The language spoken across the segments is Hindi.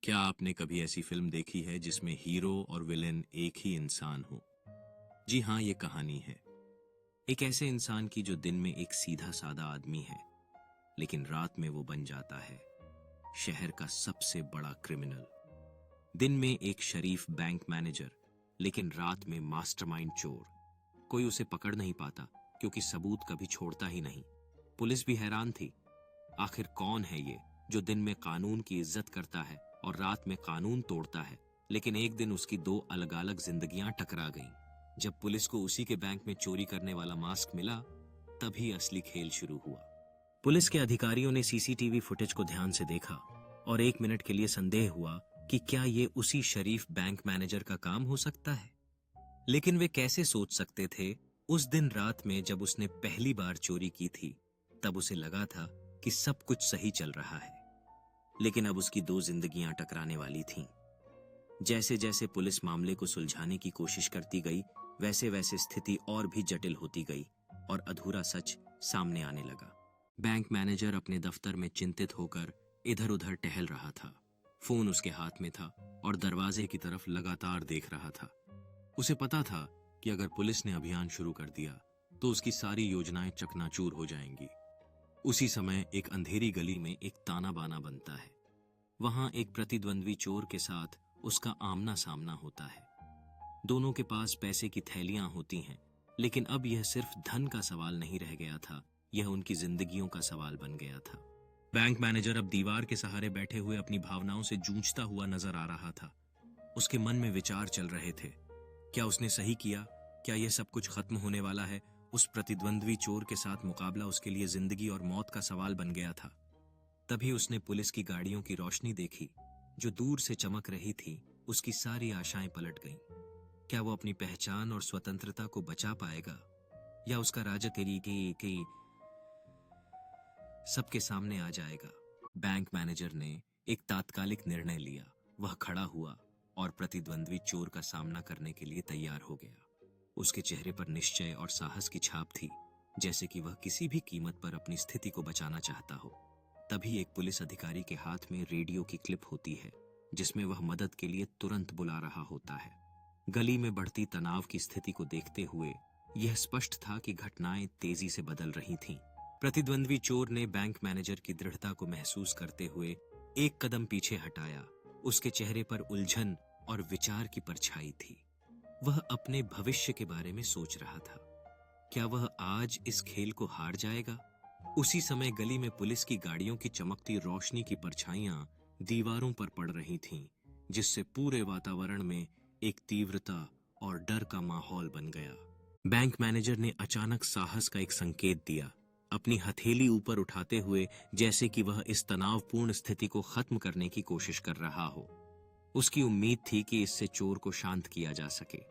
क्या आपने कभी ऐसी फिल्म देखी है जिसमें हीरो और विलेन एक ही इंसान हो? जी हाँ, ये कहानी है एक ऐसे इंसान की जो दिन में एक सीधा साधा आदमी है, लेकिन रात में वो बन जाता है शहर का सबसे बड़ा क्रिमिनल। दिन में एक शरीफ बैंक मैनेजर, लेकिन रात में मास्टरमाइंड चोर। कोई उसे पकड़ नहीं पाता क्योंकि सबूत कभी छोड़ता ही नहीं। पुलिस भी हैरान थी, आखिर कौन है ये जो दिन में कानून की इज्जत करता है और रात में कानून तोड़ता है। लेकिन एक दिन उसकी दो अलग अलग जिंदगियां टकरा गईं। जब पुलिस को उसी के बैंक में चोरी करने वाला मास्क मिला, तभी असली खेल शुरू हुआ। पुलिस के अधिकारियों ने सीसीटीवी फुटेज को ध्यान से देखा और एक मिनट के लिए संदेह हुआ कि क्या ये उसी शरीफ बैंक मैनेजर का काम हो सकता है। लेकिन वे कैसे सोच सकते थे, उस दिन रात में जब उसने पहली बार चोरी की थी, तब उसे लगा था कि सब कुछ सही चल रहा है। लेकिन अब उसकी दो जिंदगियां टकराने वाली थीं। जैसे जैसे पुलिस मामले को सुलझाने की कोशिश करती गई, वैसे वैसे स्थिति और भी जटिल होती गई और अधूरा सच सामने आने लगा। बैंक मैनेजर अपने दफ्तर में चिंतित होकर इधर उधर टहल रहा था। फोन उसके हाथ में था और दरवाजे की तरफ लगातार देख रहा था। उसे पता था कि अगर पुलिस ने अभियान शुरू कर दिया तो उसकी सारी योजनाएं चकनाचूर हो जाएंगी। उसी समय एक अंधेरी गली में एक ताना बाना बनता है। वहां एक प्रतिद्वंद्वी चोर के साथ उसका आमना सामना होता है। दोनों के पास पैसे की थैलियां होती हैं, लेकिन अब यह सिर्फ धन का सवाल नहीं रह गया था, यह उनकी जिंदगियों का सवाल बन गया था। बैंक मैनेजर अब दीवार के सहारे बैठे हुए अपनी भावनाओं से जूझता हुआ नजर आ रहा था। उसके मन में विचार चल रहे थे, क्या उसने सही किया? क्या यह सब कुछ खत्म होने वाला है? उस प्रतिद्वंद्वी चोर के साथ मुकाबला उसके लिए जिंदगी और मौत का सवाल बन गया था। तभी उसने पुलिस की गाड़ियों की रोशनी देखी जो दूर से चमक रही थी। उसकी सारी आशाएं पलट गईं। क्या वो अपनी पहचान और स्वतंत्रता को बचा पाएगा, या उसका राजा तेरी सबके सामने आ जाएगा? बैंक मैनेजर ने एक तात्कालिक निर्णय लिया। वह खड़ा हुआ और प्रतिद्वंद्वी चोर का सामना करने के लिए तैयार हो गया। उसके चेहरे पर निश्चय और साहस की छाप थी, जैसे कि वह किसी भी कीमत पर अपनी स्थिति को बचाना चाहता हो। तभी एक पुलिस अधिकारी के हाथ में रेडियो की क्लिप होती है, जिसमें वह मदद के लिए तुरंत बुला रहा होता है। गली में बढ़ती तनाव की स्थिति को देखते हुए यह स्पष्ट था कि घटनाएं तेजी से बदल रही थीं। प्रतिद्वंद्वी चोर ने बैंक मैनेजर की दृढ़ता को महसूस करते हुए एक कदम पीछे हटाया। उसके चेहरे पर उलझन और विचार की परछाई थी। वह अपने भविष्य के बारे में सोच रहा था। क्या वह आज इस खेल को हार जाएगा? उसी समय गली में पुलिस की गाड़ियों की चमकती रोशनी की परछाइयां दीवारों पर पड़ रही थीं, जिससे पूरे वातावरण में एक तीव्रता और डर का माहौल बन गया। बैंक मैनेजर ने अचानक साहस का एक संकेत दिया, अपनी हथेली ऊपर उठाते हुए, जैसे कि वह इस तनावपूर्ण स्थिति को खत्म करने की कोशिश कर रहा हो। उसकी उम्मीद थी कि इससे चोर को शांत किया जा सके।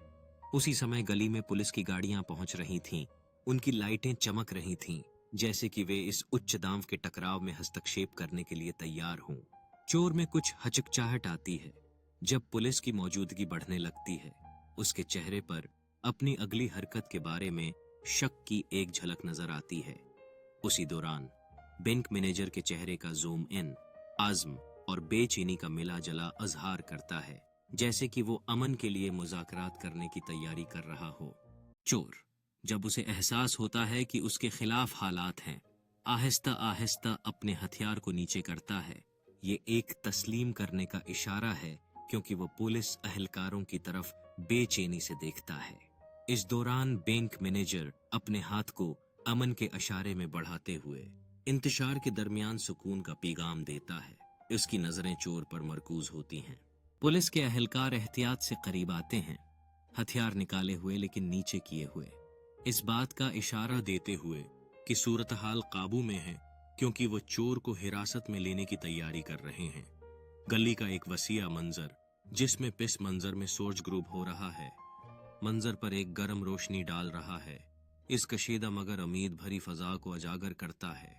उसी समय गली में पुलिस की गाड़ियां पहुंच रही थीं। उनकी लाइटें चमक रही थीं, जैसे कि वे इस उच्च दांव के टकराव में हस्तक्षेप करने के लिए तैयार हों। चोर में कुछ हचकचाहट आती है जब पुलिस की मौजूदगी बढ़ने लगती है। उसके चेहरे पर अपनी अगली हरकत के बारे में शक की एक झलक नजर आती है। उसी दौरान बैंक मैनेजर के चेहरे का जूम इन आज़्म और बेचैनी का मिला जला अजहार करता है, जैसे कि वो अमन के लिए मुज़ाकरात करने की तैयारी कर रहा हो। चोर, जब उसे एहसास होता है कि उसके खिलाफ हालात हैं, आहिस्ता आहिस्ता अपने हथियार को नीचे करता है। ये एक तस्लीम करने का इशारा है, क्योंकि वो पुलिस अहलकारों की तरफ बेचैनी से देखता है। इस दौरान बैंक मैनेजर अपने हाथ को अमन के इशारे में बढ़ाते हुए इंतजार के दरमियान सुकून का पैगाम देता है। उसकी नजरें चोर पर मरकूज होती हैं। पुलिस के अहलकार एहतियात से करीब आते हैं, हथियार निकाले हुए लेकिन नीचे किए हुए, इस बात का इशारा देते हुए कि सूरत हाल काबू में है, क्योंकि वो चोर को हिरासत में लेने की तैयारी कर रहे हैं। गली का एक वसीया मंजर, जिसमें पिस मंजर में सोर्ज ग्रुप हो रहा है, मंजर पर एक गर्म रोशनी डाल रहा है। इस कशीदा मगर उम्मीद भरी फजा को उजागर करता है।